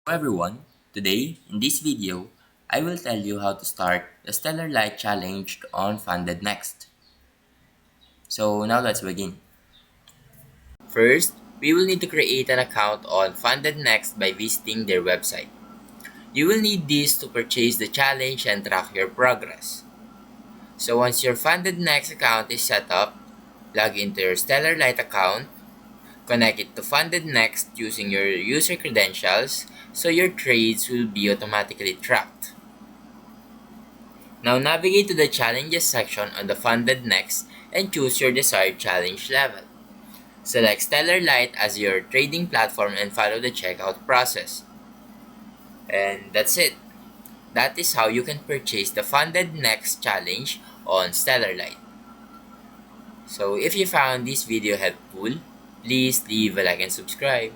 Hello everyone, today in this video, I will tell you how to start the StellarLite challenge on FundedNext. So now let's begin. First, we will need to create an account on FundedNext by visiting their website. You will need this to purchase the challenge and track your progress. So once your FundedNext account is set up, log into your StellarLite account, connect it to FundedNext using your user credentials so your trades will be automatically tracked. Now navigate to the Challenges section on the FundedNext and choose your desired challenge level. Select StellarLite as your trading platform and follow the checkout process. And that's it. That is how you can purchase the FundedNext challenge on StellarLite. So if you found this video helpful, please leave a like and subscribe.